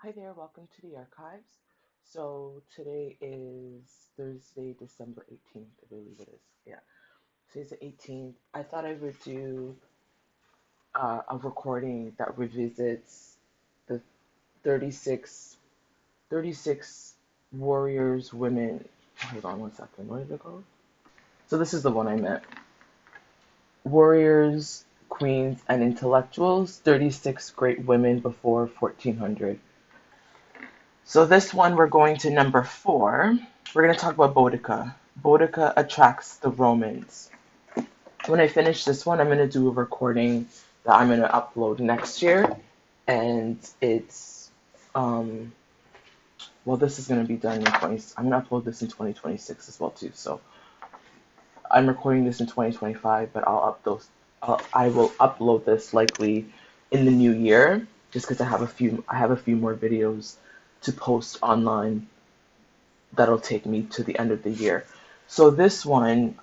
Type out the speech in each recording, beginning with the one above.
Hi there, welcome to the archives. So today is Thursday, December 18th, I believe it is. Yeah, today's the 18th. I thought I would do a recording that revisits the 36, 36 warriors, women. Hold on one second, what is it called? So this is the one I meant. Warriors, queens, and intellectuals, 36 great women before 1400. So this one, we're going to number 4. We're going to talk about Boudicca. Boudicca attracts the Romans. When I finish this one, I'm going to do a recording that I'm going to upload next year. And it's, well, this is going to be done in I'm going to upload this in 2026 as well too. So I'm recording this in 2025, but I will upload this likely in the new year, just because I have a few more videos to post online that'll take me to the end of the year. So this one,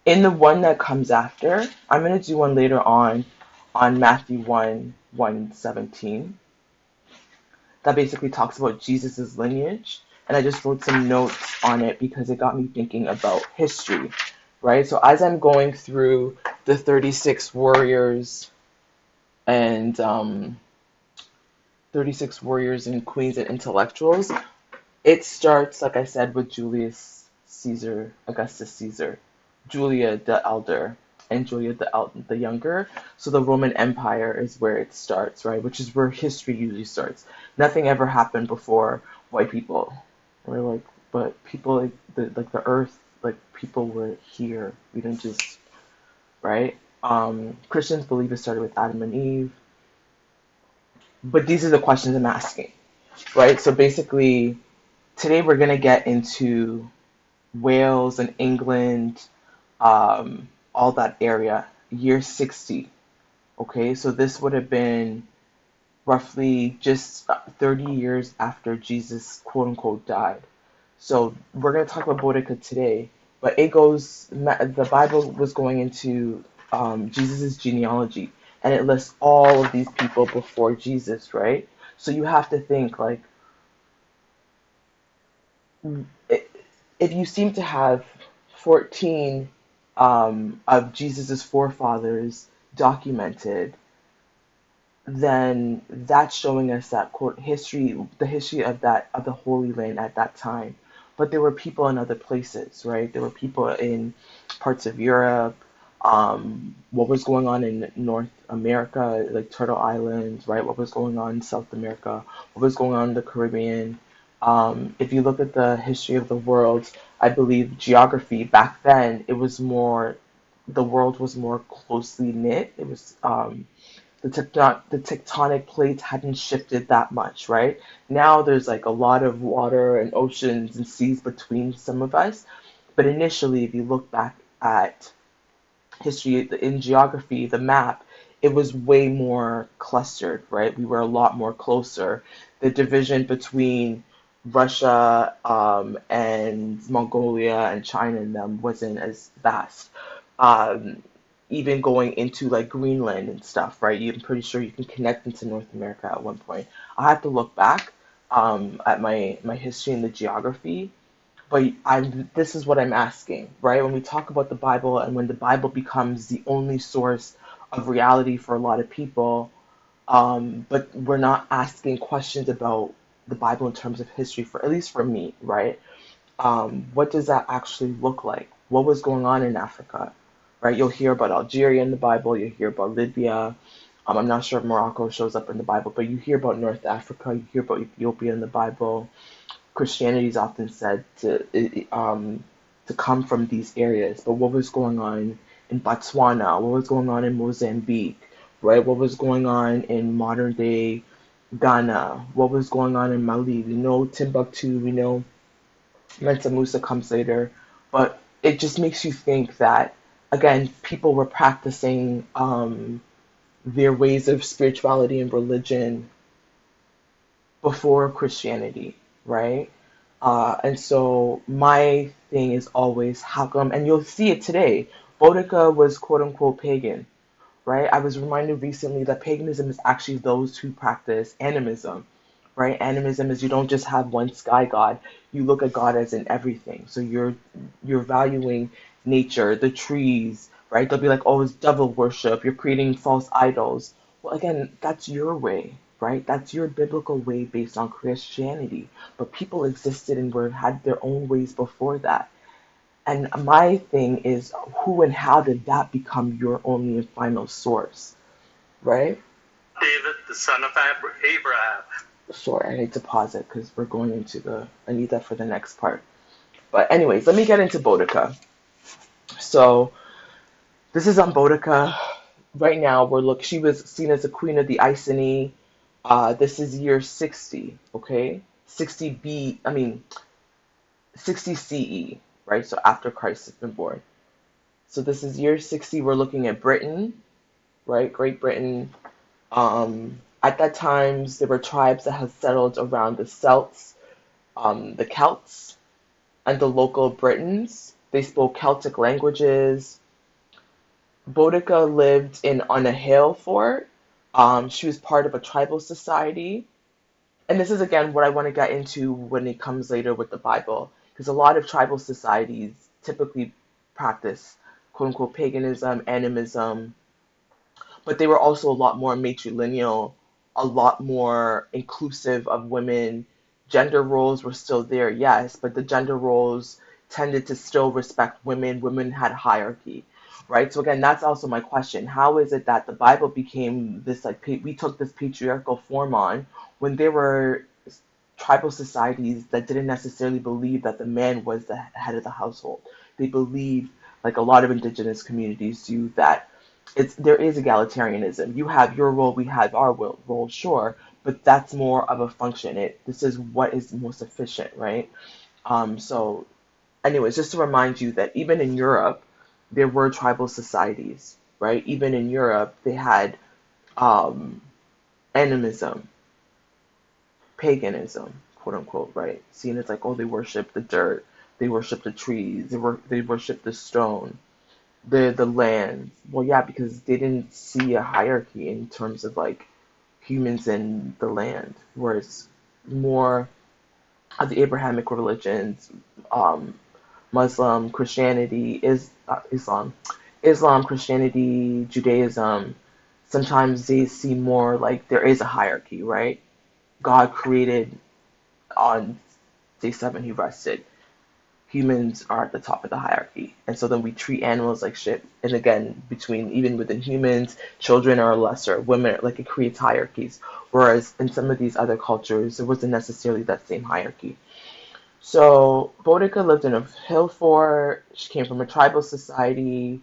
in the one that comes after, I'm going to do one later on Matthew 1:17, that basically talks about Jesus's lineage. And I just wrote some notes on it because it got me thinking about history, right? So as I'm going through the 36 warriors and 36 warriors and queens and intellectuals, it starts, like I said, with Julius Caesar, Augustus Caesar, Julia the Elder, and Julia the Younger. So the Roman Empire is where it starts, right? Which is where history usually starts. Nothing ever happened before white people. We're like, but people like the earth, like people were here. We didn't just, right? Christians believe it started with Adam and Eve. But these are the questions I'm asking, right? So basically, today we're gonna get into Wales and England, all that area, year 60. Okay, so this would have been roughly just 30 years after Jesus, quote unquote, died. So we're going to talk about Boudicca today, but the Bible was going into Jesus' genealogy, and it lists all of these people before Jesus, right? So you have to think, like, if you seem to have 14 of Jesus's forefathers documented, then that's showing us that quote the history of the Holy Land at that time. But there were people in other places, right? There were people in parts of Europe. What was going on in North America, like Turtle Islands, right? What was going on in South America? What was going on in the Caribbean? If you look at the history of the world, I believe geography back then, the world was more closely knit. It was the tectonic plates hadn't shifted that much, right? Now there's like a lot of water and oceans and seas between some of us. But initially, if you look back at history in geography, the map, it was way more clustered, right? We were a lot more closer. The division between Russia and Mongolia and China and them wasn't as vast. Um, Even going into like Greenland and stuff, right? I'm pretty sure you can connect into North America at one point. I have to look back at my history and the geography, but this is what I'm asking, right? When we talk about the Bible and when the Bible becomes the only source of reality for a lot of people, but we're not asking questions about the Bible in terms of history, for at least for me, right? What does that actually look like? What was going on in Africa, right? You'll hear about Algeria in the Bible, you'll hear about Libya. I'm not sure if Morocco shows up in the Bible, but you hear about North Africa, you hear about Ethiopia in the Bible. Christianity is often said to come from these areas. But what was going on in Botswana? What was going on in Mozambique? Right? What was going on in modern day Ghana? What was going on in Mali? We know Timbuktu. We know Mansa Musa comes later, but it just makes you think that again, people were practicing their ways of spirituality and religion before Christianity, right? And so my thing is always how come, and you'll see it today. Boudica was quote unquote pagan. right? I was reminded recently that paganism is actually those who practice animism, right? Animism is you don't just have one sky god, you look at God as in everything. So you're valuing nature, the trees, right? They'll be like, oh, it's devil worship, you're creating false idols. Well, again, that's your way, right? That's your biblical way based on Christianity. But people existed and were had their own ways before that. And my thing is, who and how did that become your only and final source, right? David, the son of Abraham. Sorry, I need to pause it because we're going into I need that for the next part. But anyways, let me get into Boudicca. So this is on Boudicca. Right now, she was seen as the queen of the Iceni. This is year 60, okay? 60 CE, right? So after Christ has been born. So this is year 60. We're looking at Britain, right? Great Britain. At that time, there were tribes that had settled around the the Celts, and the local Britons. They spoke Celtic languages. Boudicca lived on a hill fort. She was part of a tribal society. And this is again what I want to get into when it comes later with the Bible, because a lot of tribal societies typically practice quote unquote paganism, animism, but they were also a lot more matrilineal, a lot more inclusive of women. Gender roles were still there, yes, but the gender roles tended to still respect women. Women had hierarchy, right? So again, that's also my question. How is it that the Bible became this like we took this patriarchal form on when there were tribal societies that didn't necessarily believe that the man was the head of the household. They believed, like a lot of indigenous communities do, that there is egalitarianism. You have your role, we have our role, sure, but that's more of a function. This is what is most efficient, right? So, anyways, just to remind you that even in Europe, there were tribal societies, right? Even in Europe, they had um, animism, paganism, quote unquote, right? Seen as like, oh, they worship the dirt, they worship the trees, they worship the stone, the land. Well, yeah, because they didn't see a hierarchy in terms of like humans and the land, whereas more of the Abrahamic religions, um, Muslim, Christianity, Islam, Christianity, Judaism, sometimes they see more like there is a hierarchy, right? God created on day seven, he rested. Humans are at the top of the hierarchy. And so then we treat animals like shit. And again, even within humans, children are lesser, women, like it creates hierarchies. Whereas in some of these other cultures, there wasn't necessarily that same hierarchy. So Boudica lived in a hill fort. She came from a tribal society.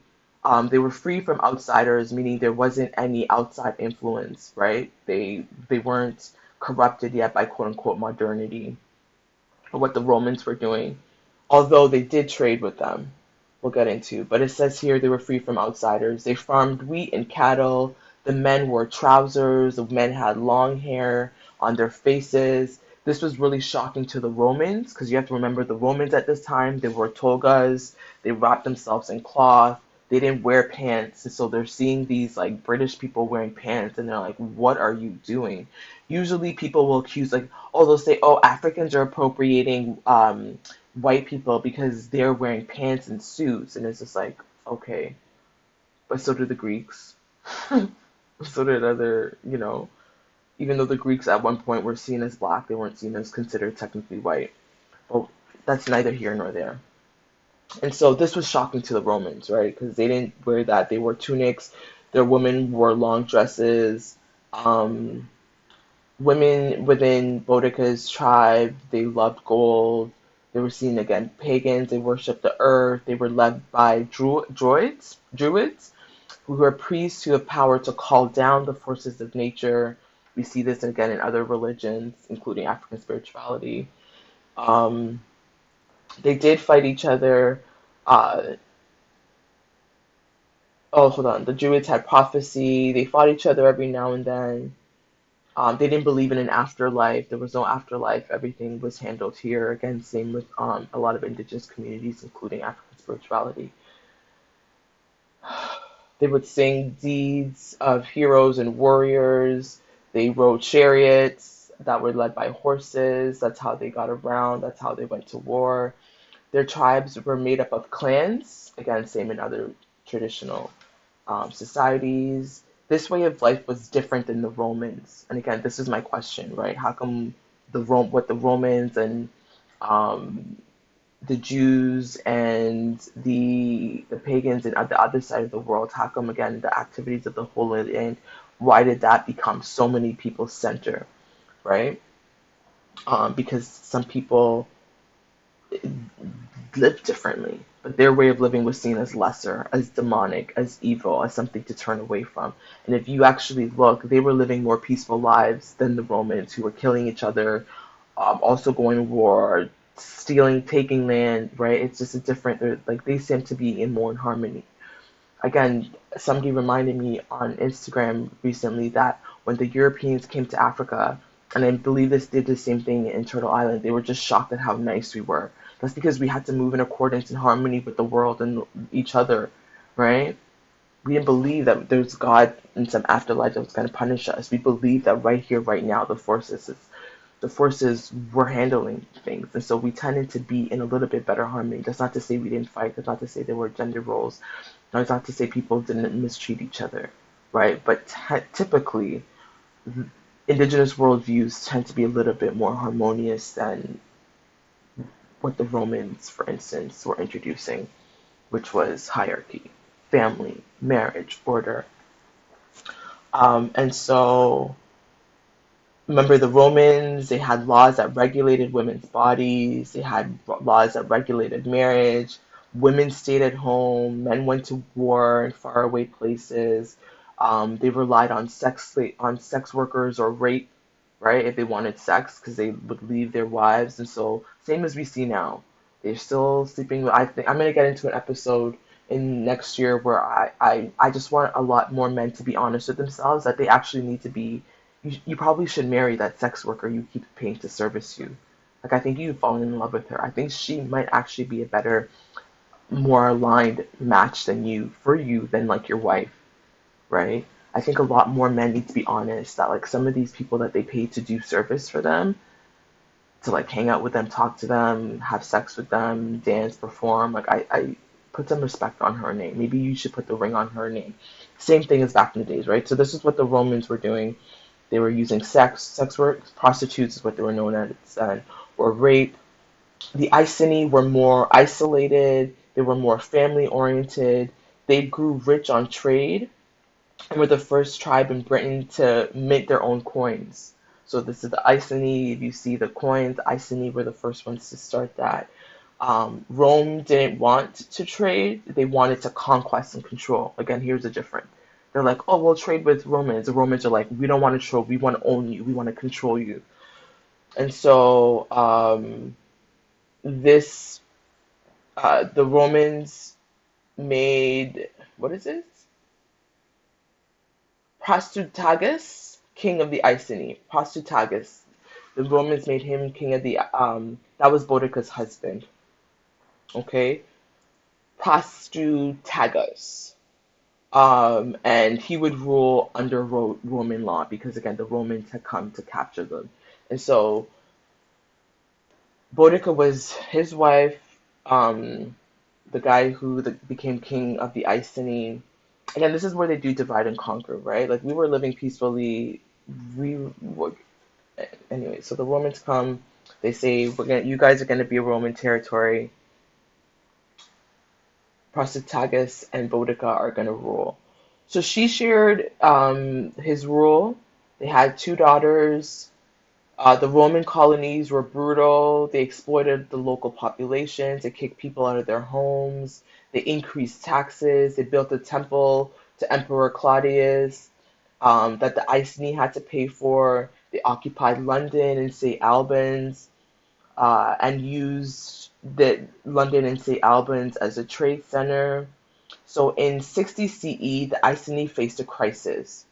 They were free from outsiders, meaning there wasn't any outside influence, right? They weren't corrupted yet by quote unquote modernity or what the Romans were doing, although they did trade with them. We'll get into. But it says here they were free from outsiders. They farmed wheat and cattle. The men wore trousers. The men had long hair on their faces. This was really shocking to the Romans because you have to remember the Romans at this time, they wore togas. They wrapped themselves in cloth. They didn't wear pants. And so they're seeing these like British people wearing pants and they're like, what are you doing? Usually people will accuse like, oh, they'll say, oh, Africans are appropriating white people because they're wearing pants and suits, and it's just like, okay, but so did the Greeks. So did even though the Greeks at one point were seen as black, they weren't seen as considered technically white. Well, that's neither here nor there. And so this was shocking to the Romans, right? Because they didn't wear that. They wore tunics. Their women wore long dresses. Um, Women within Boudicca's tribe, they loved gold. They were seen again pagans. They worshipped the earth. They were led by druids, who were priests who have power to call down the forces of nature. We see this again in other religions, including African spirituality. Um, they did fight each other. Uh, oh, hold on. The Druids had prophecy. They fought each other every now and then. They didn't believe in an afterlife. There was no afterlife. Everything was handled here. Again, same with a lot of indigenous communities, including African spirituality. They would sing deeds of heroes and warriors. They rode chariots that were led by horses. That's how they got around. That's how they went to war. Their tribes were made up of clans. Again, same in other traditional societies. This way of life was different than the Romans. And again, this is my question, right? How come what the Romans and um, the Jews and the pagans and at the other side of the world, how come again the activities of the Holy Land, why did that become so many people's center, right? Because some people lived differently, but their way of living was seen as lesser, as demonic, as evil, as something to turn away from. And if you actually look, they were living more peaceful lives than the Romans, who were killing each other, also going to war, stealing, taking land, right? It's just a different, like they seem to be in more in harmony. Again, somebody reminded me on Instagram recently that when the Europeans came to Africa, and I believe this did the same thing in Turtle Island, they were just shocked at how nice we were. That's because we had to move in accordance and harmony with the world and each other, right? We didn't believe that there's God in some afterlife that was going to punish us. We believed that right here, right now, the forces were handling things, and so we tended to be in a little bit better harmony. That's not to say we didn't fight. That's not to say there were gender roles. That's not to say people didn't mistreat each other, right? But typically, indigenous worldviews tend to be a little bit more harmonious than what the Romans, for instance, were introducing, which was hierarchy, family, marriage, order. And so remember the Romans, they had laws that regulated women's bodies, they had laws that regulated marriage. Women stayed at home, men went to war in faraway places. They relied on sex workers or rape, right? If they wanted sex, because they would leave their wives, and so same as we see now, they're still sleeping. I think I'm gonna get into an episode in next year where I just want a lot more men to be honest with themselves that they actually need to be you probably should marry that sex worker you keep paying to service you. Like, I think you've fallen in love with her. I think she might actually be a better, more aligned match for you than like your wife, right? I think a lot more men need to be honest that like some of these people that they pay to do service for them, to like hang out with them, talk to them, have sex with them, dance, perform, like I put some respect on her name. Maybe you should put the ring on her name. Same thing as back in the days, right? So this is what the Romans were doing. They were using sex work, prostitutes is what they were known as, or rape. The Iceni were more isolated. They were more family oriented. They grew rich on trade and were the first tribe in Britain to mint their own coins. So this is the Iceni. If you see the coins, the Iceni were the first ones to start that. Rome didn't want to trade. They wanted to conquest and control. Again, here's the difference. They're like, oh, we'll trade with Romans. The Romans are like, we don't want to trade. We want to own you. We want to control you. And so this, the Romans made, what is it? Prasutagus, king of the Iceni. Prasutagus. The Romans made him king of that was Boudicca's husband. Okay? Prasutagus. And he would rule under Roman law because, again, the Romans had come to capture them. And so Boudicca was his wife, the guy who became king of the Iceni. Again, this is where they do divide and conquer, right? Like we were living peacefully. We were, anyway. So the Romans come. They say, you guys are gonna be a Roman territory. Prasutagus and Boudicca are gonna rule. So she shared his rule. They had two daughters. The Roman colonies were brutal. They exploited the local populations. They kicked people out of their homes. They increased taxes. They built a temple to Emperor Claudius that the Iceni had to pay for. They occupied London and St. Albans and used London and St. Albans as a trade center. So in 60 CE, the Iceni faced a crisis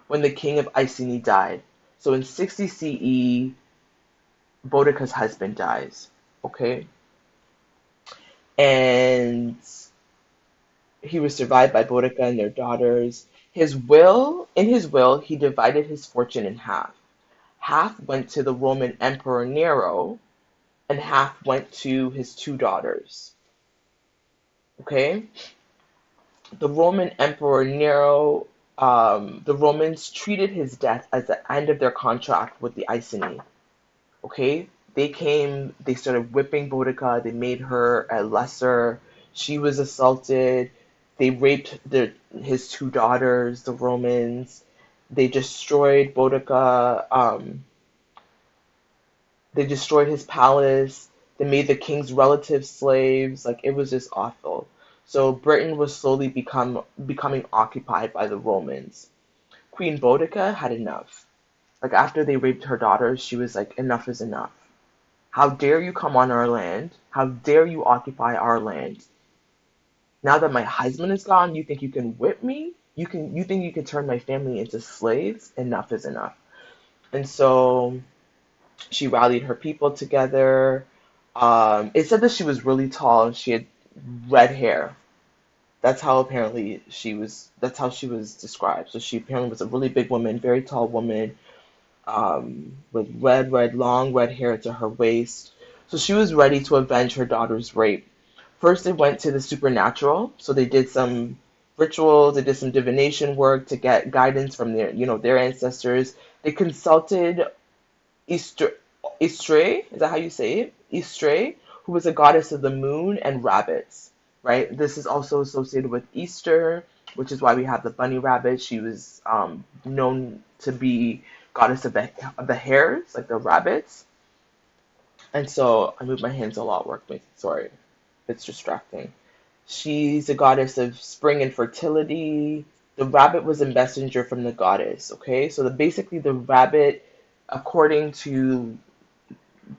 when the king of Iceni died. So in 60 CE, Boudicca's husband dies. Okay? And He was survived by Boudicca and their daughters. In his will, he divided his fortune in half. Half went to the Roman Emperor Nero, and half went to his two daughters. Okay? The Roman Emperor Nero, the Romans treated his death as the end of their contract with the Iceni. Okay? They started whipping Boudicca, they made her a lesser. She was assaulted. They raped his two daughters, the Romans. They destroyed Boudicca. They destroyed his palace. They made the king's relatives slaves. Like it was just awful. So Britain was slowly becoming occupied by the Romans. Queen Boudicca had enough. Like after they raped her daughters, she was like, enough is enough. How dare you come on our land? How dare you occupy our land? Now that my husband is gone, you think you can whip me? You think you can turn my family into slaves? Enough is enough. And so she rallied her people together. It said that she was really tall and she had red hair. That's how she was described. So she apparently was a really big woman, very tall woman, with long red hair to her waist. So she was ready to avenge her daughter's rape. First, they went to the supernatural. So they did some rituals, they did some divination work to get guidance from their ancestors. They consulted Eostre, Eostre, is that how you say it? Eostre, who was a goddess of the moon and rabbits, right? This is also associated with Easter, which is why we have the bunny rabbit. She was known to be goddess of the hares, like the rabbits. And so I move my hands a lot, workmates. Sorry, it's distracting. She's a goddess of spring and fertility. The rabbit was a messenger from the goddess, okay? So basically the rabbit, according to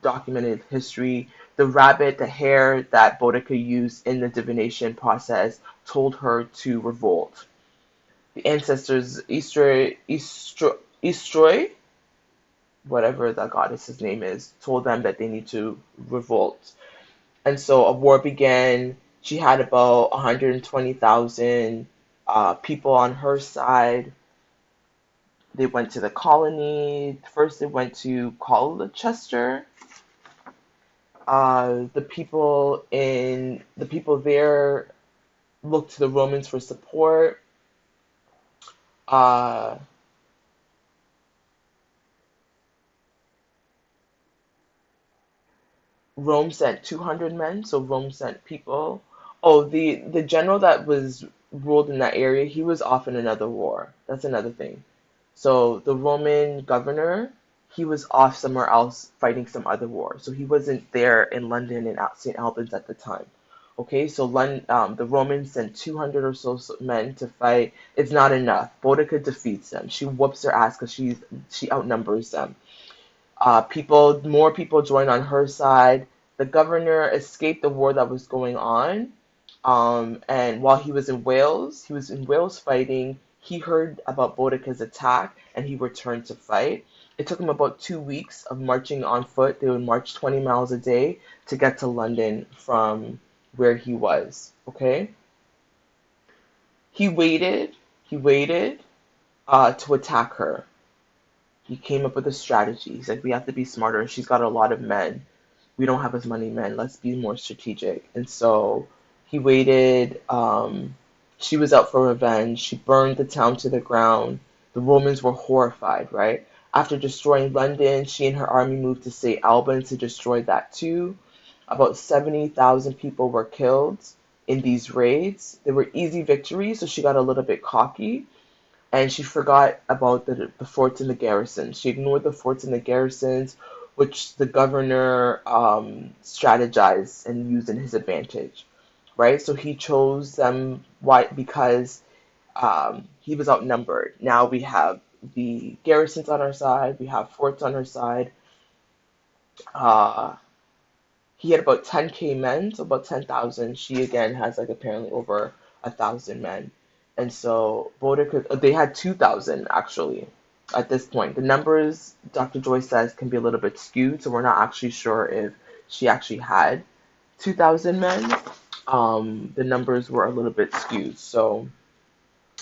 documented history, the rabbit, the hare that Boudicca used in the divination process told her to revolt. The ancestors, Eostre, whatever the goddess's name is, told them that they need to revolt. And so a war began. She had about 120,000 people on her side. They went to the colony. First, they went to Colchester. The people there looked to the Romans for support. Uh, Rome sent 200 men, so Rome sent people. Oh, the general that was ruled in that area, he was off in another war. That's another thing. So the Roman governor, he was off somewhere else fighting some other war. So he wasn't there in London and St. Albans at the time. Okay, so the Romans sent 200 or so men to fight. It's not enough. Boudicca defeats them. She whoops their ass because she outnumbers them. More people joined on her side. The governor escaped the war that was going on. And while he was in Wales fighting. He heard about Boudicca's attack and he returned to fight. It took him about 2 weeks of marching on foot. They would march 20 miles a day to get to London from where he was. Okay? He waited to attack her. He came up with a strategy. He said, we have to be smarter. She's got a lot of men. We don't have as many men. Let's be more strategic. And so he waited. She was out for revenge. She burned the town to the ground. The Romans were horrified, right? After destroying London, she and her army moved to St. Albans to destroy that too. About 70,000 people were killed in these raids. They were easy victories, so she got a little bit cocky and she forgot about the forts and the garrisons. She ignored the forts and the garrisons, which the governor strategized and used in his advantage, right? So he chose them because he was outnumbered. Now we have the garrisons on our side, we have forts on our side. Uh, he had about 10K men, so about 10,000. She again has like apparently over 1,000 men. And so Boudicca, they had 2,000 actually at this point. The numbers, Dr. Joy says, can be a little bit skewed, so we're not actually sure if she actually had 2,000 men. the numbers were a little bit skewed. So,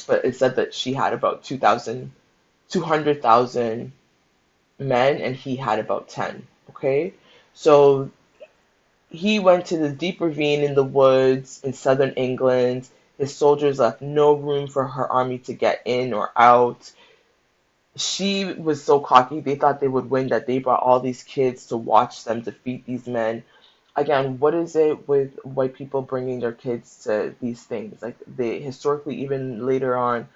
but it said that she had about 200,000 men and he had about 10. Okay, so he went to the deep ravine in the woods in southern England. His soldiers left no room for her army to get in or out. She was so cocky, they thought they would win, that they brought all these kids to watch them defeat these men. Again, what is it with white people bringing their kids to these things? Like, they historically, even later on,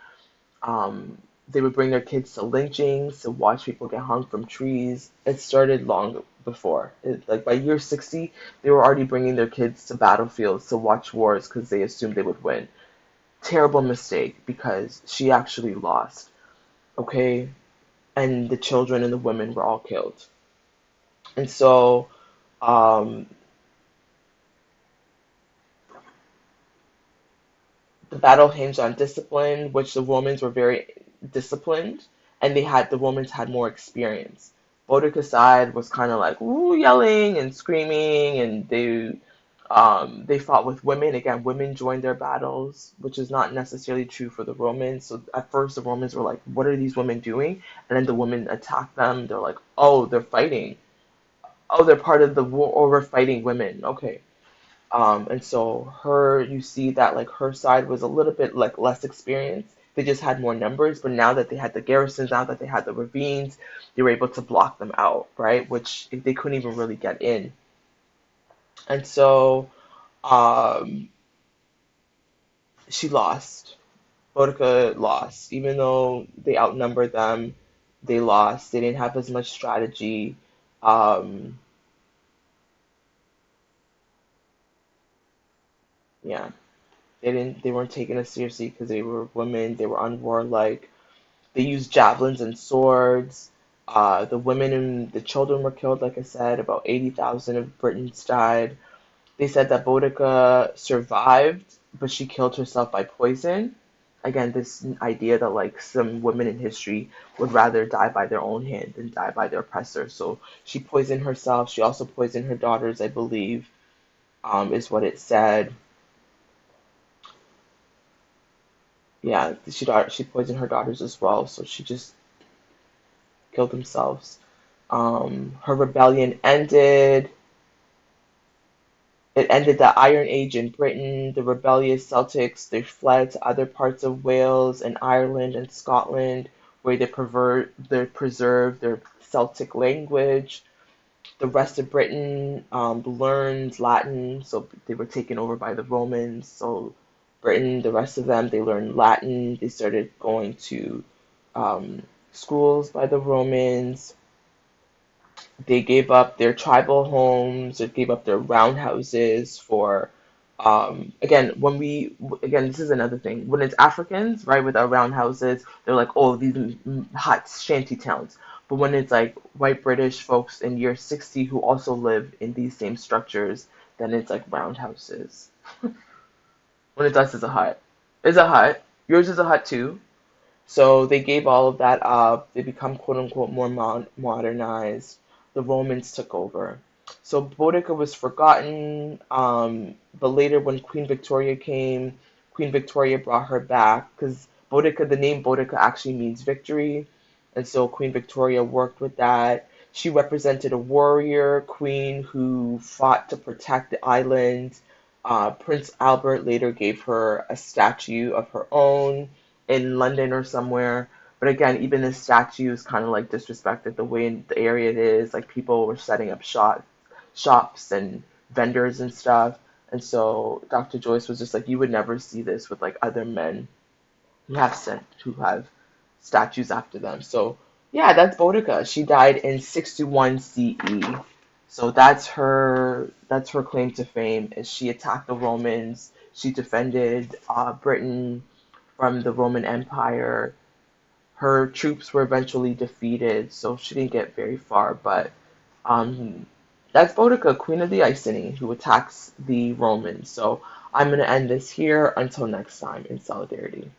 um, they would bring their kids to lynchings, to watch people get hung from trees. It started long before. Like by year 60, they were already bringing their kids to battlefields to watch wars because they assumed they would win. Terrible mistake because she actually lost. Okay, and the children and the women were all killed. And so, um, the battle hinged on discipline, which the Romans were very disciplined, and the Romans had more experience. Boudicca's side was kind of like ooh, yelling and screaming, and they fought with women. Again, women joined their battles, which is not necessarily true for the Romans. So at first, the Romans were like, "What are these women doing?" And then the women attacked them. They're like, "Oh, they're fighting. Oh, they're part of the war, or we're fighting women." Okay. And so you see that like her side was a little bit like less experienced. They just had more numbers, but now that they had the garrisons, now that they had the ravines, they were able to block them out, right? Which they couldn't even really get in. And so um, she lost. Boudica lost, even though they outnumbered them. They lost. They didn't have as much strategy. Um, yeah, they weren't taken as seriously because they were women. They were unwarlike. They used javelins and swords. The women and the children were killed, like I said. About 80,000 of Britons died. They said that Boudica survived, but she killed herself by poison. Again, this idea that like some women in history would rather die by their own hand than die by their oppressor. So she poisoned herself. She also poisoned her daughters, I believe, is what it said. Yeah, she poisoned her daughters as well. So she just killed themselves. Her rebellion ended. It ended the Iron Age in Britain. The rebellious Celtics, they fled to other parts of Wales and Ireland and Scotland, where they preserved their Celtic language. The rest of Britain learned Latin, so they were taken over by the Romans. So Britain, the rest of them, they learned Latin. They started going to um, schools by the Romans. They gave up their tribal homes, they gave up their roundhouses for again again, this is another thing. When it's Africans, right, with our roundhouses, they're like, oh, these huts, shanty towns. But when it's like white British folks in year 60 who also live in these same structures, then it's like roundhouses. When it's us, it's a hut. It's a hut. Yours is a hut too. So they gave all of that up. They become quote unquote more modernized. The Romans took over. So Boudica was forgotten, but later when Queen Victoria came, Queen Victoria brought her back because Boudica, the name Boudica actually means victory, and so Queen Victoria worked with that. She represented a warrior queen who fought to protect the island. Prince Albert later gave her a statue of her own in London or somewhere. But again, even the statue is kind of like disrespected the way in the area it is. Like people were setting up shops and vendors and stuff. And so Dr. Joyce was just like, you would never see this with like other men who have statues after them. So yeah, that's Boudica. She died in 61 CE. So that's her claim to fame. Is she attacked the Romans. She defended Britain from the Roman Empire. Her troops were eventually defeated, so she didn't get very far. But um, that's Boudicca, Queen of the Iceni, who attacks the Romans. So I'm going to end this here until next time in solidarity.